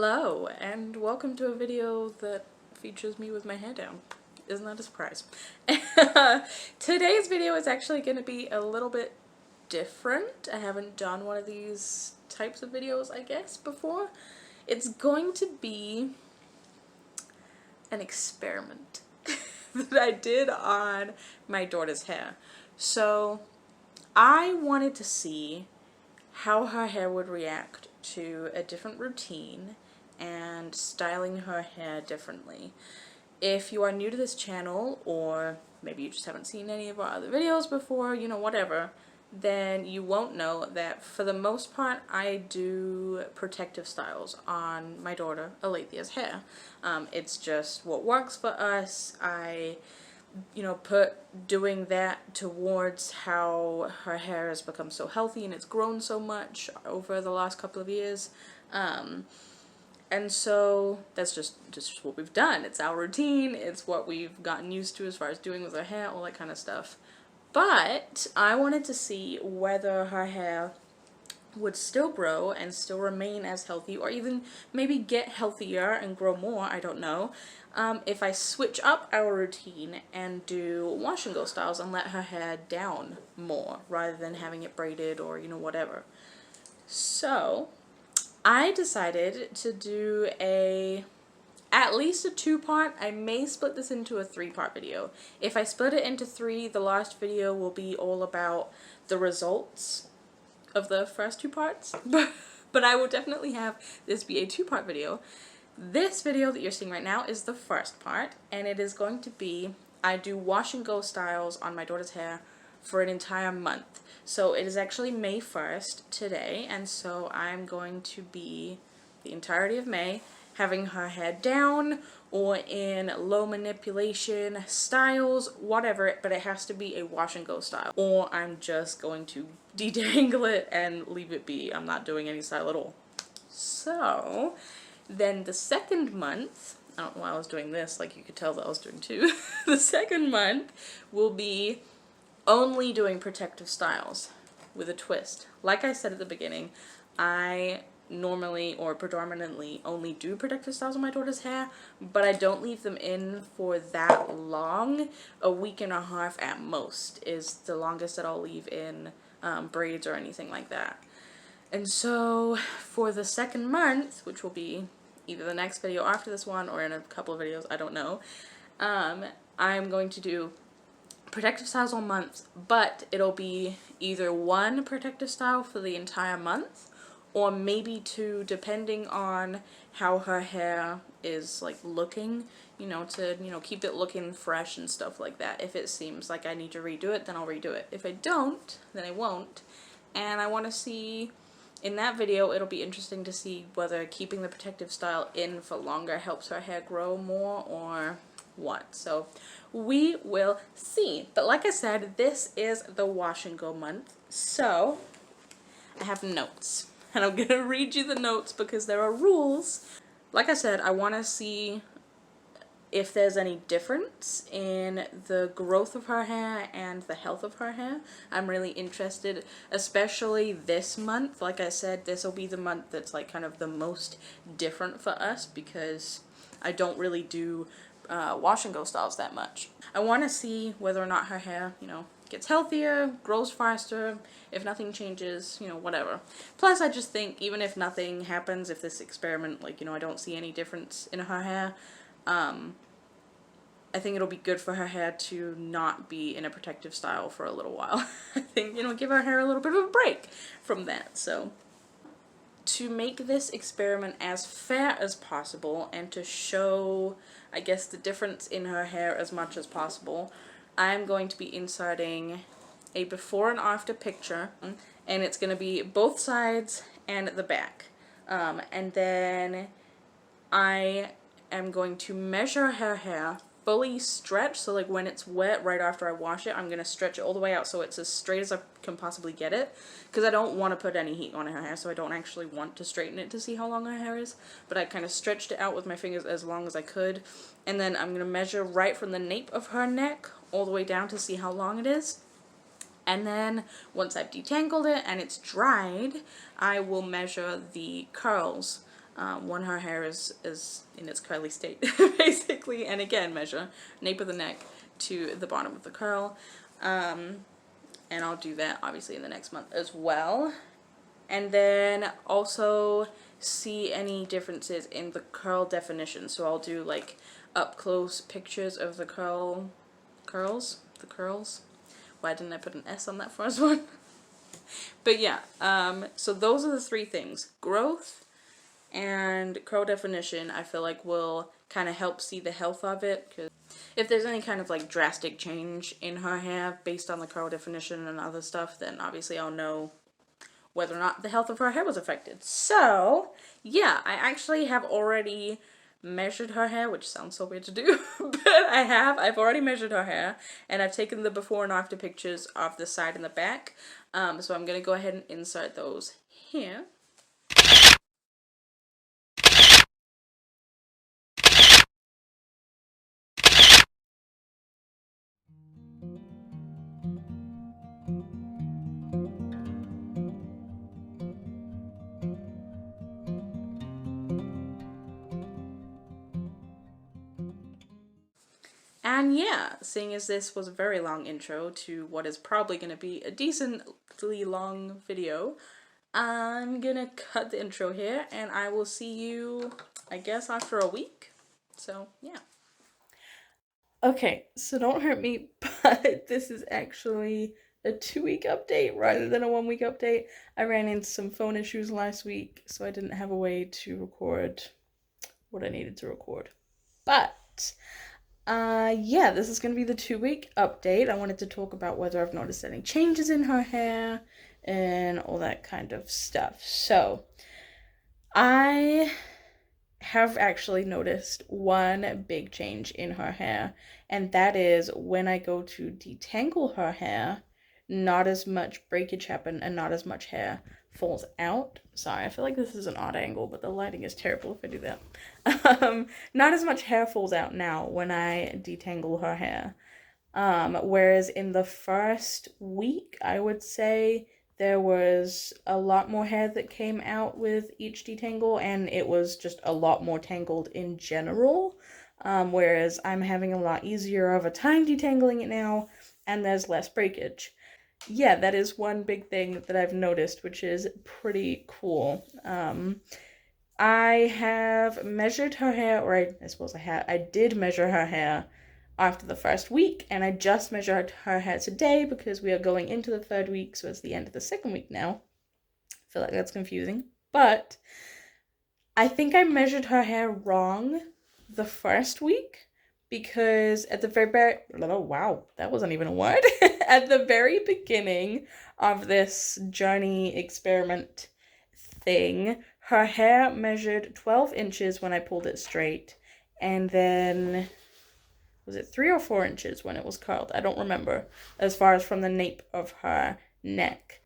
Hello, and welcome to a video that features me with my hair down. Isn't that a surprise? Today's video is actually going to be a little bit different. I haven't done one of these types of videos, I guess, before. It's going to be an experiment that I did on my daughter's hair. So, I wanted to see how her hair would react to a different routine and styling her hair differently. If you are new to this channel, or maybe you just haven't seen any of our other videos before, you know, whatever, then you won't know that for the most part I do protective styles on my daughter Alethea's hair. It's just what works for us. I put doing that towards how her hair has become so healthy and it's grown so much over the last couple of years. And so that's just what we've done. It's our routine. It's what we've gotten used to as far as doing with her hair, all that kind of stuff. But I wanted to see whether her hair would still grow and still remain as healthy, or even maybe get healthier and grow more, I don't know, if I switch up our routine and do wash and go styles and let her hair down more rather than having it braided or whatever. So I decided to do at least a 2-part. I may split this into a 3-part video. If I split it into 3, the last video will be all about the results of the first 2 parts, but I will definitely have this be a 2-part video. This video that you're seeing right now is the first part, and it is going to be, I do wash and go styles on my daughter's hair for an entire month. So it is actually May 1st today, and so I'm going to be the entirety of May having her hair down or in low manipulation styles, whatever, but it has to be a wash and go style, or I'm just going to detangle it and leave it be. I'm not doing any style at all. So then the second month, I don't know why I was doing this, like you could tell that I was doing 2. The second month will be only doing protective styles with a twist. Like I said at the beginning, I normally or predominantly only do protective styles on my daughter's hair, but I don't leave them in for that long. A week and a half at most is the longest that I'll leave in braids or anything like that. And so for the second month, which will be either the next video after this one or in a couple of videos, I don't know, I'm going to do protective styles all month, but it'll be either 1 protective style for the entire month, or maybe 2, depending on how her hair is like looking, to keep it looking fresh and stuff like that. If it seems like I need to redo it, then I'll redo it. If I don't, then I won't. And I want to see, in that video, it'll be interesting to see whether keeping the protective style in for longer helps her hair grow more or what. So we will see. But like I said, this is the wash and go month, so I have notes. And I'm gonna read you the notes because there are rules. Like I said, I want to see if there's any difference in the growth of her hair and the health of her hair. I'm really interested, especially this month. Like I said, this will be the month that's like kind of the most different for us because I don't really do wash and go styles that much. I want to see whether or not her hair, gets healthier, grows faster, if nothing changes, whatever. Plus, I just think even if nothing happens, if this experiment, I don't see any difference in her hair, I think it'll be good for her hair to not be in a protective style for a little while. I think, give her hair a little bit of a break from that. So to make this experiment as fair as possible and to show, I guess, the difference in her hair as much as possible, I'm going to be inserting a before and after picture, and it's going to be both sides and the back. And then I am going to measure her hair fully stretched, so like when it's wet right after I wash it, I'm going to stretch it all the way out so it's as straight as I can possibly get it, because I don't want to put any heat on her hair, so I don't actually want to straighten it to see how long her hair is, but I kind of stretched it out with my fingers as long as I could, and then I'm going to measure right from the nape of her neck all the way down to see how long it is. And then once I've detangled it and it's dried, I will measure the curls when her hair is in its curly state, basically. And again, measure nape of the neck to the bottom of the curl. And I'll do that obviously in the next month as well. And then also see any differences in the curl definition. So I'll do like up close pictures of the curls. Why didn't I put an S on that first one? But yeah, so those are the three things. Growth and curl definition, I feel like will kind of help see the health of it, because if there's any kind of like drastic change in her hair based on the curl definition and other stuff, then obviously I'll know whether or not the health of her hair was affected. So yeah, I actually have already measured her hair, which sounds so weird to do, but I've already measured her hair, and I've taken the before and after pictures of the side and the back. So I'm gonna go ahead and insert those here. And yeah, seeing as this was a very long intro to what is probably going to be a decently long video, I'm gonna cut the intro here, and I will see you, I guess, after a week. So yeah. Okay, so don't hurt me, but this is actually a 2-week update rather than a 1-week update. I ran into some phone issues last week, so I didn't have a way to record what I needed to record. But yeah, this is going to be the 2-week update. I wanted to talk about whether I've noticed any changes in her hair and all that kind of stuff. So, I have actually noticed one big change in her hair, and that is when I go to detangle her hair, not as much breakage happen and not as much hair falls out. Sorry, I feel like this is an odd angle, but the lighting is terrible if I do that. Not as much hair falls out now when I detangle her hair. Whereas in the first week, I would say there was a lot more hair that came out with each detangle, and it was just a lot more tangled in general. Whereas I'm having a lot easier of a time detangling it now, and there's less breakage. Yeah, that is one big thing that I've noticed, which is pretty cool. I have measured her hair, or I suppose I did measure her hair after the first week, and I just measured her hair today because we are going into the 3rd week, so it's the end of the 2nd week now. I feel like that's confusing, but I think I measured her hair wrong the first week, because at the very, oh wow, that wasn't even a word. At the very beginning of this journey experiment thing, her hair measured 12 inches when I pulled it straight, and then was it 3 or 4 inches when it was curled? I don't remember, as far as from the nape of her neck.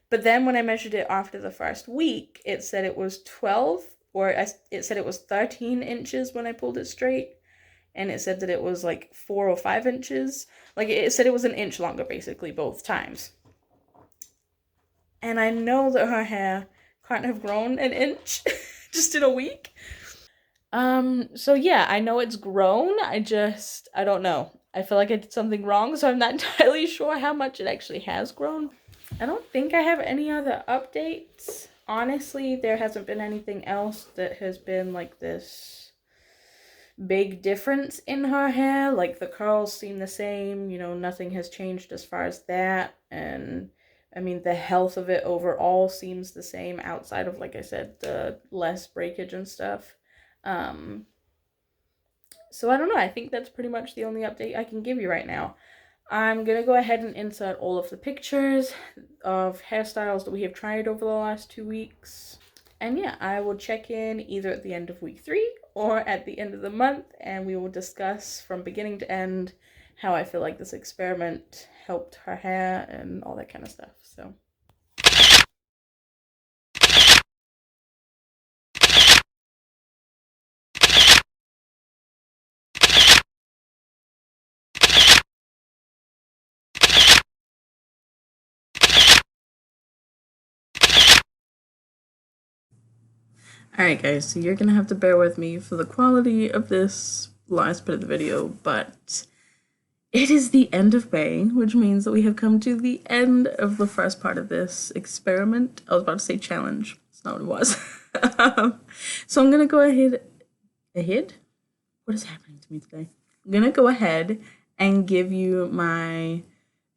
But then when I measured it after the first week, it said it was 12, or it said it was 13 inches when I pulled it straight, and it said that it was like 4 or 5 inches. Like, it said it was an inch longer, basically, both times. And I know that her hair can't have grown an inch just in a week. So yeah, I know it's grown. I don't know. I feel like I did something wrong, so I'm not entirely sure how much it actually has grown. I don't think I have any other updates. Honestly, there hasn't been anything else that has been like this big difference in her hair. Like, the curls seem the same, nothing has changed as far as that. And I mean, the health of it overall seems the same outside of, like I said, the less breakage and stuff. So I don't know, I think that's pretty much the only update I can give you right now. I'm gonna go ahead and insert all of the pictures of hairstyles that we have tried over the last 2 weeks. And yeah, I will check in either at the end of week 3 or at the end of the month, and we will discuss from beginning to end how I feel like this experiment helped her hair and all that kind of stuff. So Alright guys, so you're gonna have to bear with me for the quality of this last bit of the video, but it is the end of May, which means that we have come to the end of the first part of this experiment. I was about to say challenge. That's not what it was. So I'm gonna go ahead? What is happening to me today? I'm gonna go ahead and give you my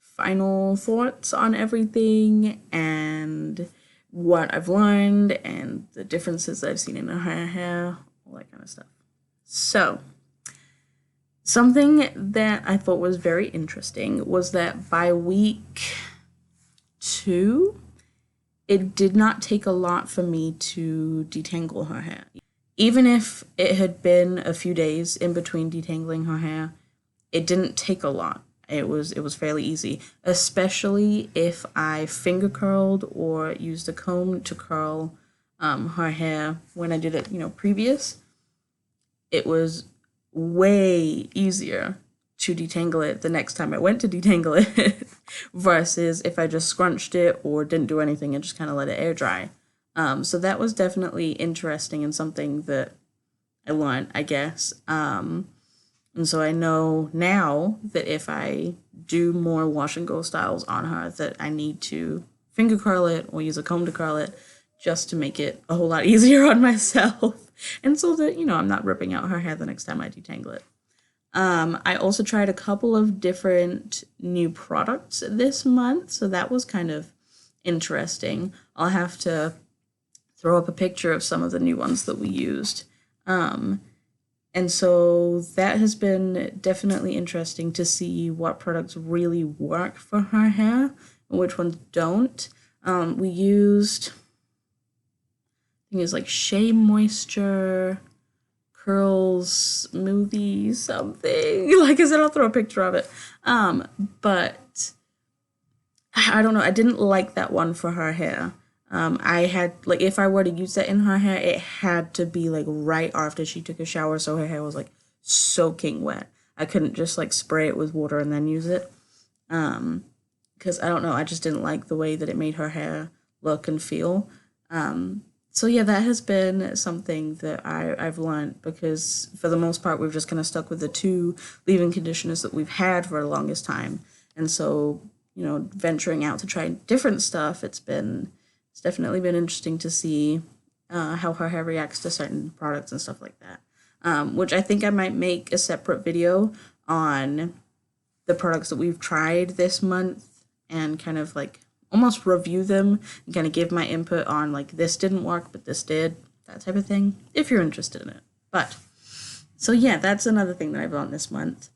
final thoughts on everything and what I've learned and the differences that I've seen in her hair, all that kind of stuff. So, something that I thought was very interesting was that by week 2, it did not take a lot for me to detangle her hair. Even if it had been a few days in between detangling her hair, it didn't take a lot. It was fairly easy, especially if I finger curled or used a comb to curl her hair when I did it, previous. It was way easier to detangle it the next time I went to detangle it versus if I just scrunched it or didn't do anything and just kind of let it air dry. So that was definitely interesting and something that I learned, I guess. And so I know now that if I do more wash and go styles on her that I need to finger curl it or use a comb to curl it just to make it a whole lot easier on myself. And so that, I'm not ripping out her hair the next time I detangle it. I also tried a couple of different new products this month, so that was kind of interesting. I'll have to throw up a picture of some of the new ones that we used. And so that has been definitely interesting to see what products really work for her hair and which ones don't. We used, I think it's like Shea Moisture Curls Smoothie something. Like I said, I'll throw a picture of it. But I don't know, I didn't like that one for her hair. I had, like, if I were to use that in her hair, it had to be, like, right after she took a shower, so her hair was, like, soaking wet. I couldn't just, like, spray it with water and then use it. Because, I don't know, I just didn't like the way that it made her hair look and feel. So, yeah, that has been something that I've learned, because for the most part, we've just kind of stuck with the 2 leave-in conditioners that we've had for the longest time. And so, venturing out to try different stuff, it's definitely been interesting to see how her hair reacts to certain products and stuff like that. Which I think I might make a separate video on the products that we've tried this month and kind of like almost review them and kind of give my input on like this didn't work but this did, that type of thing, if you're interested in it. But so yeah, that's another thing that I've learned this month.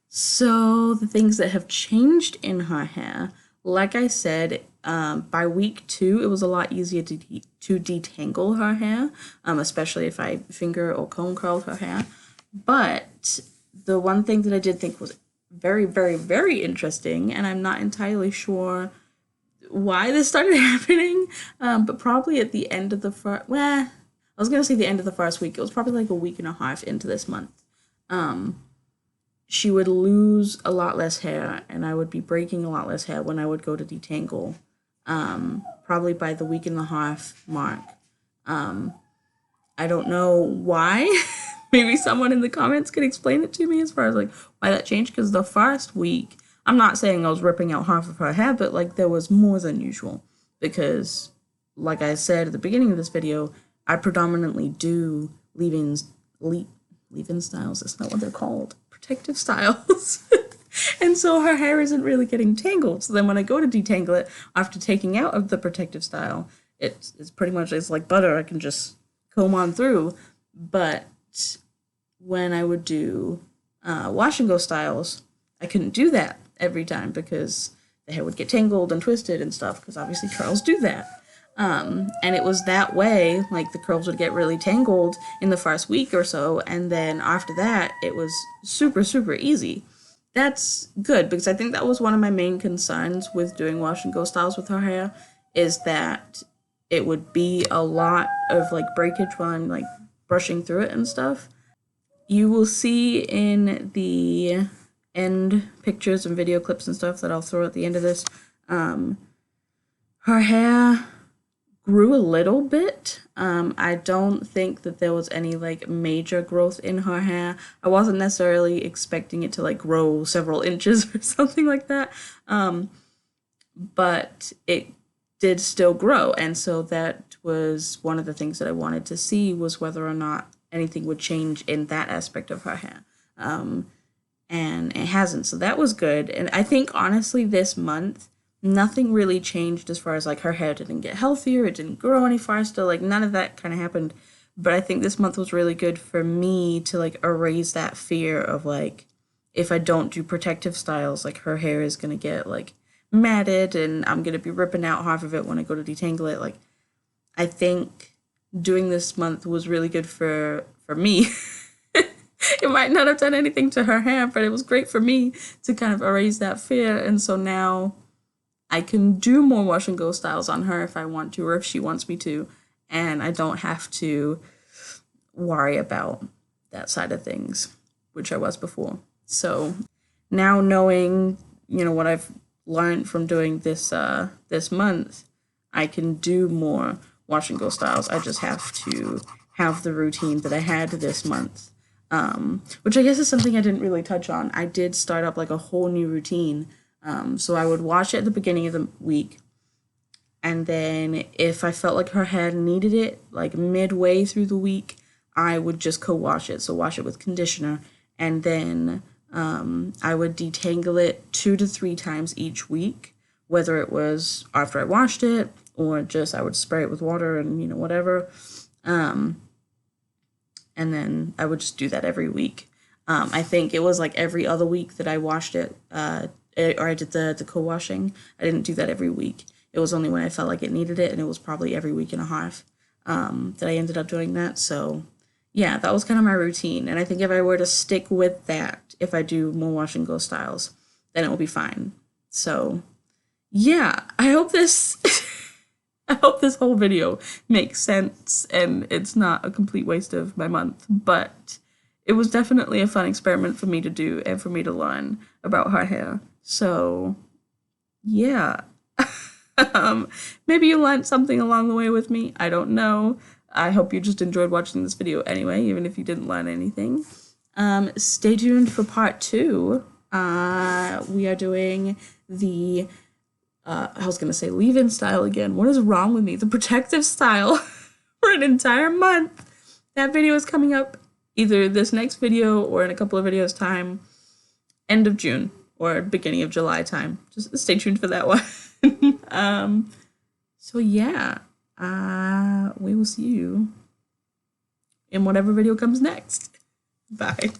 So the things that have changed in her hair, like I said, by week 2, it was a lot easier to detangle her hair, especially if I finger or comb curled her hair. But the one thing that I did think was very, very, very interesting, and I'm not entirely sure why this started happening, but probably at the end of the first, I was going to say the end of the first week. It was probably like a week and a half into this month. She would lose a lot less hair, and I would be breaking a lot less hair when I would go to detangle, probably by the week and a half mark. I don't know why. Maybe someone in the comments could explain it to me as far as like why that changed, because the first week, I'm not saying I was ripping out half of her hair, but like there was more than usual, because like I said at the beginning of this video, I predominantly do leave-in styles. That's not what they're called. Protective styles. And so her hair isn't really getting tangled. So then when I go to detangle it after taking out of the protective style, it's pretty much, it's like butter. I can just comb on through. But when I would do wash and go styles, I couldn't do that every time because the hair would get tangled and twisted and stuff, because obviously curls do that. And it was that way, like the curls would get really tangled in the first week or so, and then after that, it was super, super easy. That's good, because I think that was one of my main concerns with doing wash and go styles with her hair, is that it would be a lot of like breakage while I'm like brushing through it and stuff. You will see in the end pictures and video clips and stuff that I'll throw at the end of this, her hair grew a little bit. I don't think that there was any like major growth in her hair. I wasn't necessarily expecting it to like grow several inches or something like that. But it did still grow, and so that was one of the things that I wanted to see, was whether or not anything would change in that aspect of her hair. And it hasn't, so that was good. And I think honestly this month nothing really changed as far as like her hair didn't get healthier, it didn't grow any faster, like none of that kind of happened. But I think this month was really good for me to like erase that fear of like, if I don't do protective styles, like her hair is gonna get like matted and I'm gonna be ripping out half of it when I go to detangle it. Like, I think doing this month was really good for me. It might not have done anything to her hair, but it was great for me to kind of erase that fear. And so now I can do more wash and go styles on her if I want to, or if she wants me to, and I don't have to worry about that side of things, which I was before. So now knowing, you know, what I've learned from doing this month, I can do more wash and go styles. I just have to have the routine that I had this month. Which I guess is something I didn't really touch on. I did start up like a whole new routine. So I would wash it at the beginning of the week. And then if I felt like her hair needed it, like midway through the week, I would just co-wash it. So wash it with conditioner. And then I would detangle it 2 to 3 times each week, whether it was after I washed it or just I would spray it with water and, you know, whatever. And then I would just do that every week. I think it was like every other week that I washed it, or I did the co-washing. I didn't do that every week. It was only when I felt like it needed it, and it was probably every week and a half that I ended up doing that. So yeah, that was kind of my routine. And I think if I were to stick with that, if I do more wash and go styles, then it will be fine. So yeah, I hope this I hope this whole video makes sense and it's not a complete waste of my month, but it was definitely a fun experiment for me to do and for me to learn about her hair. So yeah. Maybe you learned something along the way with me. I don't know. I hope you just enjoyed watching this video anyway, even if you didn't learn anything. Stay tuned for part 2. We are doing the I was gonna say leave-in style again. What is wrong with me? The protective style for an entire month. That video is coming up either this next video or in a couple of videos time, end of June or beginning of July time. Just stay tuned for that one. So yeah, we will see you in whatever video comes next. Bye.